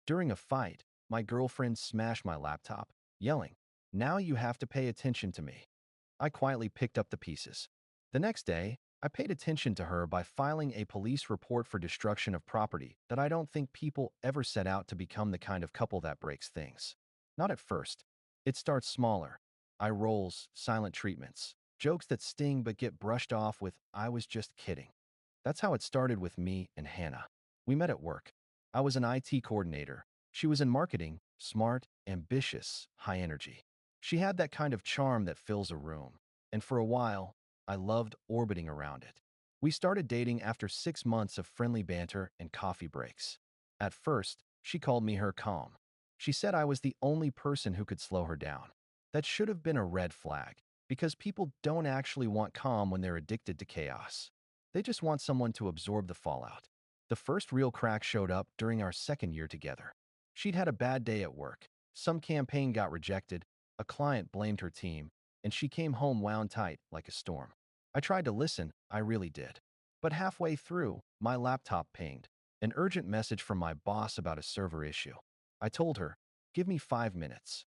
During a fight, my girlfriend smashed my laptop, yelling, "Now you have to pay attention to me." I quietly picked up the pieces. The next day, I paid attention to her by filing a police report for destruction of property that I don't think people ever set out to become the kind of couple that breaks things. Not at first. It starts smaller. Eye rolls, silent treatments, jokes that sting but get brushed off with, "I was just kidding." That's how it started with me and Hannah. We met at work. I was an IT coordinator. She was in marketing, smart, ambitious, high energy. She had that kind of charm that fills a room. And for a while, I loved orbiting around it. We started dating after 6 months of friendly banter and coffee breaks. At first, she called me her calm. She said I was the only person who could slow her down. That should have been a red flag, because people don't actually want calm when they're addicted to chaos. They just want someone to absorb the fallout. The first real crack showed up during our second year together. She'd had a bad day at work. Some campaign got rejected, a client blamed her team, and she came home wound tight like a storm. I tried to listen, I really did. But halfway through, my laptop pinged, an urgent message from my boss about a server issue. I told her, "Give me 5 minutes."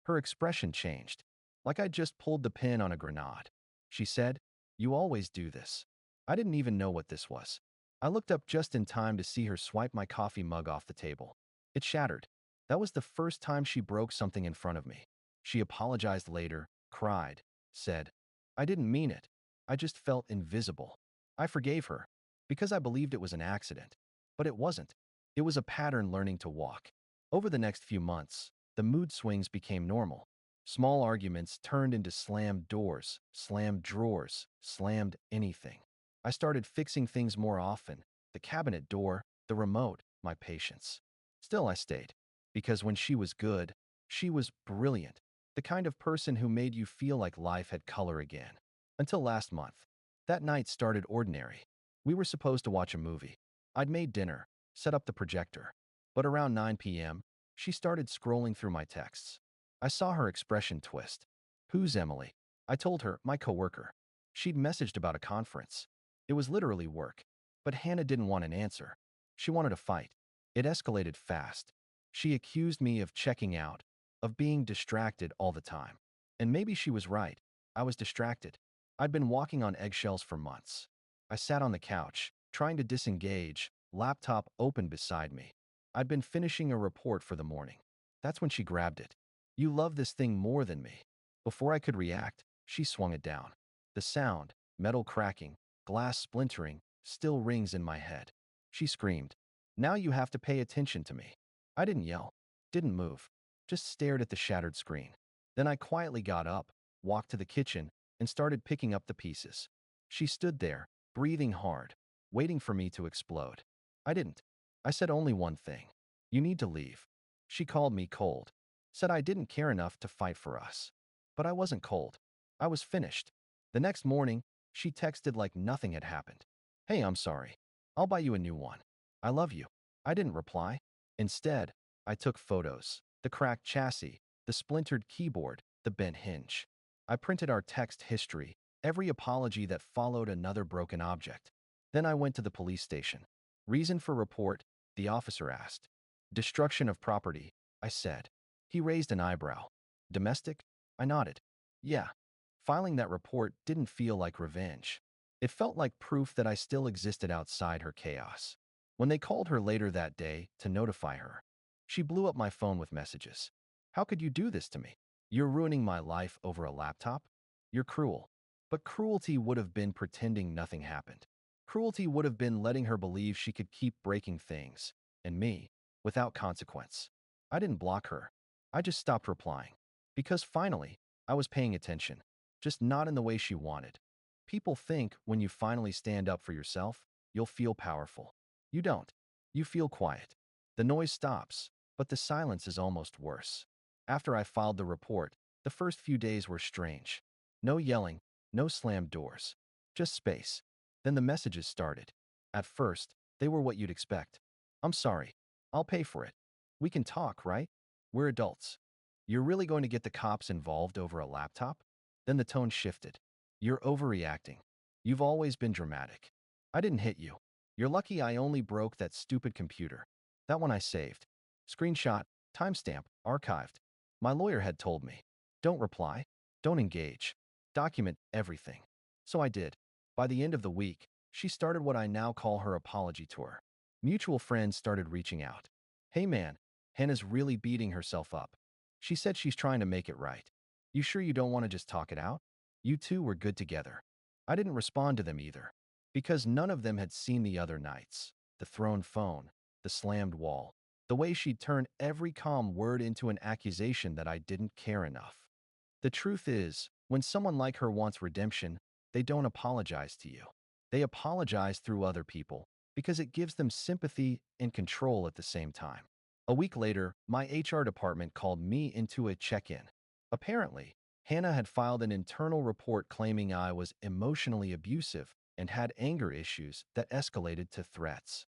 Her expression changed, like I'd just pulled the pin on a grenade. She said, "You always do this." I didn't even know what this was. I looked up just in time to see her swipe my coffee mug off the table. It shattered. That was the first time she broke something in front of me. She apologized later, cried, said, "I didn't mean it. I just felt invisible." I forgave her, because I believed it was an accident. But it wasn't. It was a pattern learning to walk. Over the next few months, the mood swings became normal. Small arguments turned into slammed doors, slammed drawers, slammed anything. I started fixing things more often, the cabinet door, the remote, my patience. Still, I stayed, because when she was good, she was brilliant, the kind of person who made you feel like life had color again. Until last month. That night started ordinary. We were supposed to watch a movie. I'd made dinner, set up the projector. But around 9 p.m., she started scrolling through my texts. I saw her expression twist. "Who's Emily?" I told her, "My coworker." She'd messaged about a conference. It was literally work. But Hannah didn't want an answer. She wanted a fight. It escalated fast. She accused me of checking out, of being distracted all the time. And maybe she was right. I was distracted. I'd been walking on eggshells for months. I sat on the couch, trying to disengage, laptop open beside me. I'd been finishing a report for the morning. That's when she grabbed it. "You love this thing more than me." Before I could react, she swung it down. The sound, metal cracking, glass splintering, still rings in my head. She screamed, "Now you have to pay attention to me." I didn't yell, didn't move, just stared at the shattered screen. Then I quietly got up, walked to the kitchen, and started picking up the pieces. She stood there, breathing hard, waiting for me to explode. I didn't. I said only one thing. "You need to leave." She called me cold, said I didn't care enough to fight for us. But I wasn't cold. I was finished. The next morning, she texted like nothing had happened. "Hey, I'm sorry. I'll buy you a new one. I love you." I didn't reply. Instead, I took photos. The cracked chassis, the splintered keyboard, the bent hinge. I printed our text history, every apology that followed another broken object. Then I went to the police station. "Reason for report?" the officer asked. "Destruction of property," I said. He raised an eyebrow. "Domestic?" I nodded. "Yeah." Filing that report didn't feel like revenge. It felt like proof that I still existed outside her chaos. When they called her later that day to notify her, she blew up my phone with messages. "How could you do this to me? You're ruining my life over a laptop? You're cruel." But cruelty would have been pretending nothing happened. Cruelty would have been letting her believe she could keep breaking things, and me, without consequence. I didn't block her. I just stopped replying. Because finally, I was paying attention. Just not in the way she wanted. People think when you finally stand up for yourself, you'll feel powerful. You don't. You feel quiet. The noise stops, but the silence is almost worse. After I filed the report, the first few days were strange. No yelling, no slammed doors. Just space. Then the messages started. At first, they were what you'd expect. "I'm sorry. I'll pay for it. We can talk, right? We're adults. You're really going to get the cops involved over a laptop?" Then the tone shifted. "You're overreacting. You've always been dramatic. I didn't hit you. You're lucky I only broke that stupid computer. That one I saved." Screenshot, timestamp, archived. My lawyer had told me, don't reply, don't engage, document everything. So I did. By the end of the week, she started what I now call her apology tour. Mutual friends started reaching out. Hey man, Hannah's really beating herself up. She said she's trying to make it right. You sure you don't want to just talk it out? You two were good together. I didn't respond to them either, because none of them had seen the other nights. The thrown phone, the slammed wall, the way she'd turned every calm word into an accusation that I didn't care enough. The truth is, when someone like her wants redemption, they don't apologize to you. They apologize through other people because it gives them sympathy and control at the same time. A week later, my HR department called me into a check-in. Apparently, Hannah had filed an internal report claiming I was emotionally abusive and had anger issues that escalated to threats.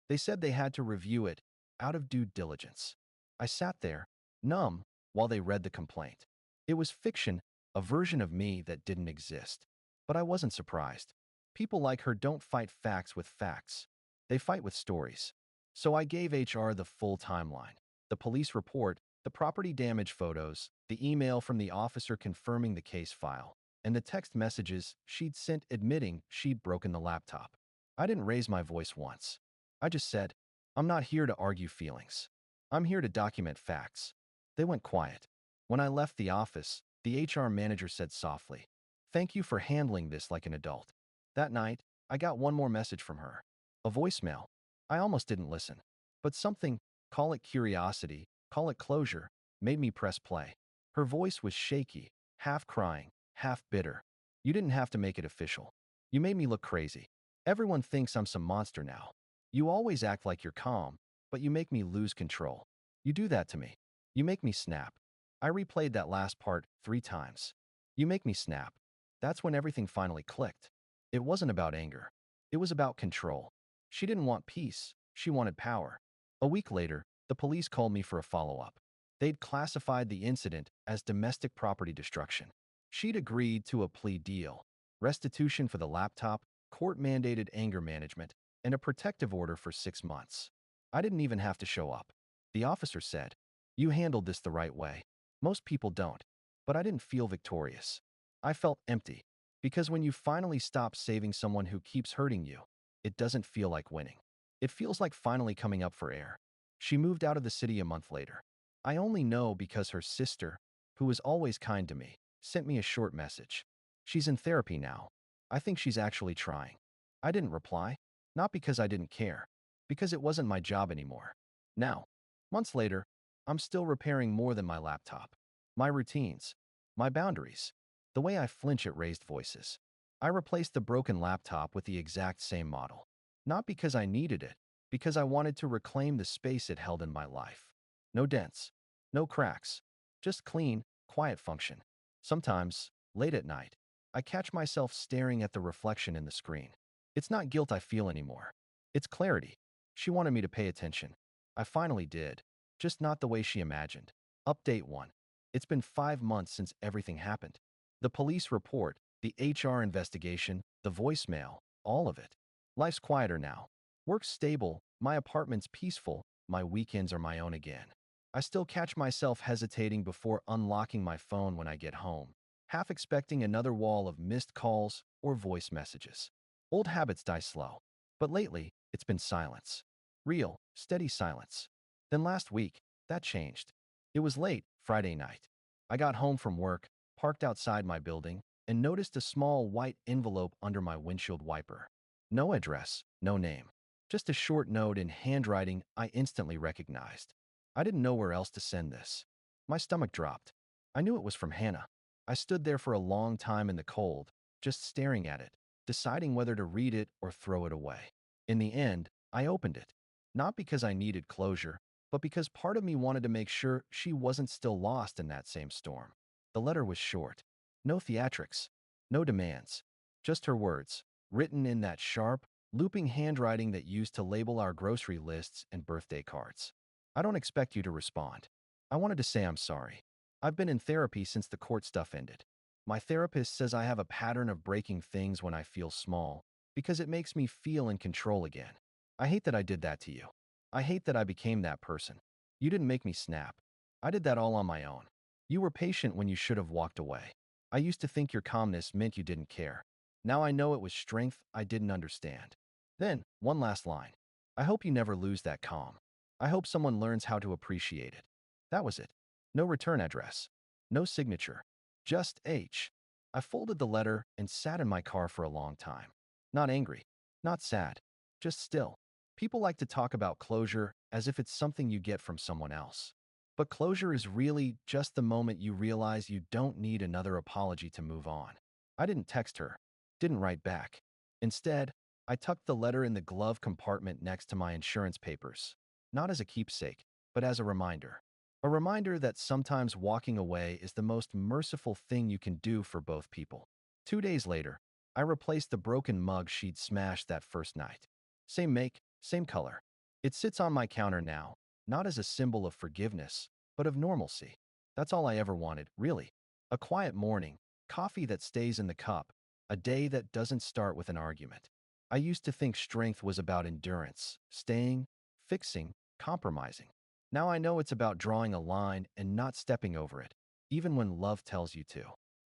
They said they had to review it out of due diligence. I sat there, numb, while they read the complaint. It was fiction, a version of me that didn't exist. But I wasn't surprised. People like her don't fight facts with facts. They fight with stories. So I gave HR the full timeline. The police report, the property damage photos, the email from the officer confirming the case file, and the text messages she'd sent admitting she'd broken the laptop. I didn't raise my voice once. I just said, I'm not here to argue feelings. I'm here to document facts. They went quiet. When I left the office, the HR manager said softly, "Thank you for handling this like an adult." That night, I got one more message from her. A voicemail. I almost didn't listen. But something, call it curiosity, call it closure, made me press play. Her voice was shaky, half crying, half bitter. You didn't have to make it official. You made me look crazy. Everyone thinks I'm some monster now. You always act like you're calm, but you make me lose control. You do that to me. You make me snap. I replayed that last part 3 times. You make me snap. That's when everything finally clicked. It wasn't about anger. It was about control. She didn't want peace. She wanted power. A week later, the police called me for a follow-up. They'd classified the incident as domestic property destruction. She'd agreed to a plea deal, restitution for the laptop, court-mandated anger management, and a protective order for 6 months. I didn't even have to show up. The officer said, "You handled this the right way." Most people don't, but I didn't feel victorious. I felt empty, because when you finally stop saving someone who keeps hurting you, it doesn't feel like winning. It feels like finally coming up for air. She moved out of the city a month later. I only know because her sister, who was always kind to me, sent me a short message. She's in therapy now. I think she's actually trying. I didn't reply, not because I didn't care, because it wasn't my job anymore. Now, months later, I'm still repairing more than my laptop. My routines, my boundaries, the way I flinch at raised voices. I replaced the broken laptop with the exact same model. Not because I needed it, because I wanted to reclaim the space it held in my life. No dents, no cracks, just clean, quiet function. Sometimes, late at night, I catch myself staring at the reflection in the screen. It's not guilt I feel anymore. It's clarity. She wanted me to pay attention. I finally did, just not the way she imagined. Update 1. It's been 5 months since everything happened. The police report, the HR investigation, the voicemail, all of it. Life's quieter now. Work's stable, my apartment's peaceful, my weekends are my own again. I still catch myself hesitating before unlocking my phone when I get home, half expecting another wall of missed calls or voice messages. Old habits die slow. But lately, it's been silence. Real, steady silence. Then last week, that changed. It was late, Friday night. I got home from work, parked outside my building, and noticed a small white envelope under my windshield wiper. No address, no name. Just a short note in handwriting I instantly recognized. I didn't know where else to send this. My stomach dropped. I knew it was from Hannah. I stood there for a long time in the cold, just staring at it, deciding whether to read it or throw it away. In the end, I opened it. Not because I needed closure, but because part of me wanted to make sure she wasn't still lost in that same storm. The letter was short. No theatrics. No demands. Just her words, written in that sharp, looping handwriting that used to label our grocery lists and birthday cards. I don't expect you to respond. I wanted to say I'm sorry. I've been in therapy since the court stuff ended. My therapist says I have a pattern of breaking things when I feel small, because it makes me feel in control again. I hate that I did that to you. I hate that I became that person. You didn't make me snap. I did that all on my own. You were patient when you should have walked away. I used to think your calmness meant you didn't care. Now I know it was strength I didn't understand. Then, one last line. I hope you never lose that calm. I hope someone learns how to appreciate it. That was it. No return address. No signature. Just H. I folded the letter and sat in my car for a long time. Not angry. Not sad. Just still. People like to talk about closure as if it's something you get from someone else. But closure is really just the moment you realize you don't need another apology to move on. I didn't text her. Didn't write back. Instead, I tucked the letter in the glove compartment next to my insurance papers. Not as a keepsake, but as a reminder. A reminder that sometimes walking away is the most merciful thing you can do for both people. 2 days later, I replaced the broken mug she'd smashed that first night. Same make, same color. It sits on my counter now, not as a symbol of forgiveness, but of normalcy. That's all I ever wanted, really. A quiet morning, coffee that stays in the cup, a day that doesn't start with an argument. I used to think strength was about endurance, staying, fixing, compromising. Now I know it's about drawing a line and not stepping over it, even when love tells you to.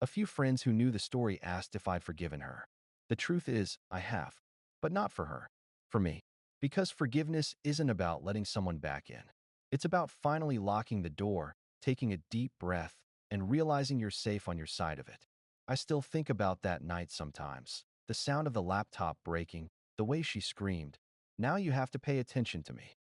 A few friends who knew the story asked if I'd forgiven her. The truth is, I have. But not for her. For me. Because forgiveness isn't about letting someone back in. It's about finally locking the door, taking a deep breath, and realizing you're safe on your side of it. I still think about that night sometimes. The sound of the laptop breaking, the way she screamed, "Now you have to pay attention to me."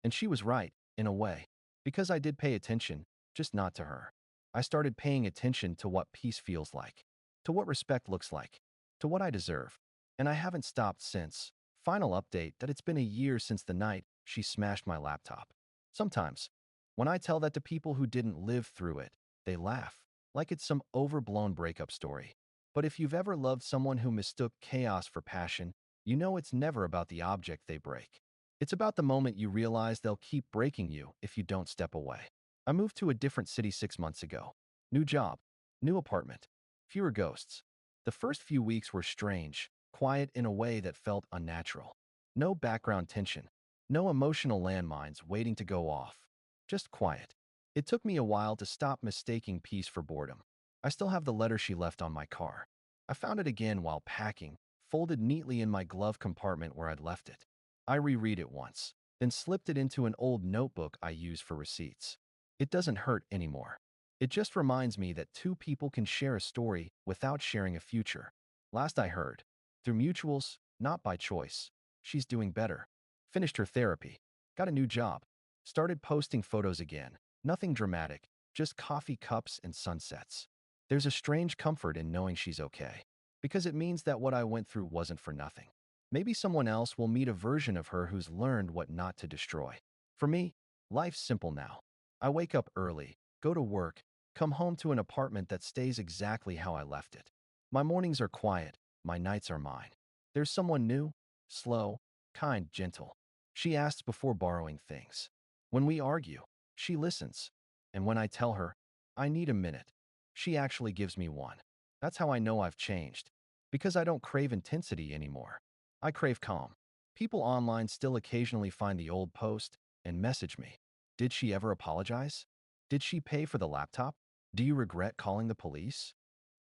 And she was right, in a way. Because I did pay attention, just not to her. I started paying attention to what peace feels like, to what respect looks like, to what I deserve. And I haven't stopped since. Final update that it's been a year since the night she smashed my laptop. Sometimes, when I tell that to people who didn't live through it, they laugh, like it's some overblown breakup story. But if you've ever loved someone who mistook chaos for passion, you know it's never about the object they break. It's about the moment you realize they'll keep breaking you if you don't step away. I moved to a different city 6 months ago. New job, new apartment, fewer ghosts. The first few weeks were strange, quiet in a way that felt unnatural. No background tension, no emotional landmines waiting to go off. Just quiet. It took me a while to stop mistaking peace for boredom. I still have the letter she left on my car. I found it again while packing, folded neatly in my glove compartment where I'd left it. I reread it once, then slipped it into an old notebook I use for receipts. It doesn't hurt anymore. It just reminds me that two people can share a story without sharing a future. Last I heard, through mutuals, not by choice. She's doing better. Finished her therapy. Got a new job. Started posting photos again. Nothing dramatic, just coffee cups and sunsets. There's a strange comfort in knowing she's okay, because it means that what I went through wasn't for nothing. Maybe someone else will meet a version of her who's learned what not to destroy. For me, life's simple now. I wake up early, go to work, come home to an apartment that stays exactly how I left it. My mornings are quiet, my nights are mine. There's someone new, slow, kind, gentle. She asks before borrowing things. When we argue, she listens. And when I tell her, I need a minute, she actually gives me one. That's how I know I've changed. Because I don't crave intensity anymore. I crave calm. People online still occasionally find the old post and message me. Did she ever apologize? Did she pay for the laptop? Do you regret calling the police?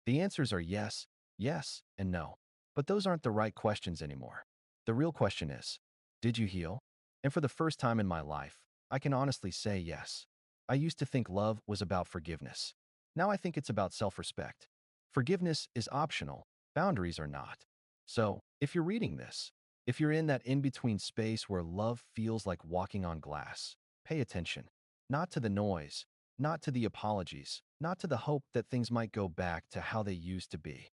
The answers are yes, yes, and no. But those aren't the right questions anymore. The real question is, did you heal? And for the first time in my life, I can honestly say yes. I used to think love was about forgiveness. Now I think it's about self-respect. Forgiveness is optional, boundaries are not. So, if you're reading this, if you're in that in-between space where love feels like walking on glass, pay attention. Not to the noise, not to the apologies, not to the hope that things might go back to how they used to be.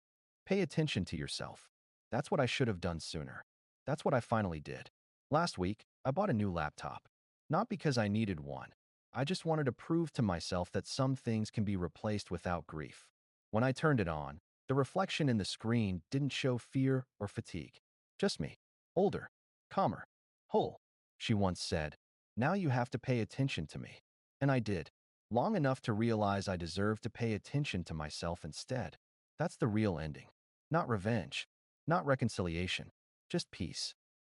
Pay attention to yourself. That's what I should have done sooner. That's what I finally did. Last week, I bought a new laptop. Not because I needed one. I just wanted to prove to myself that some things can be replaced without grief. When I turned it on, the reflection in the screen didn't show fear or fatigue. Just me. Older. Calmer. Whole. She once said, "Now you have to pay attention to me." And I did. Long enough to realize I deserved to pay attention to myself instead. That's the real ending. Not revenge. Not reconciliation. Just peace.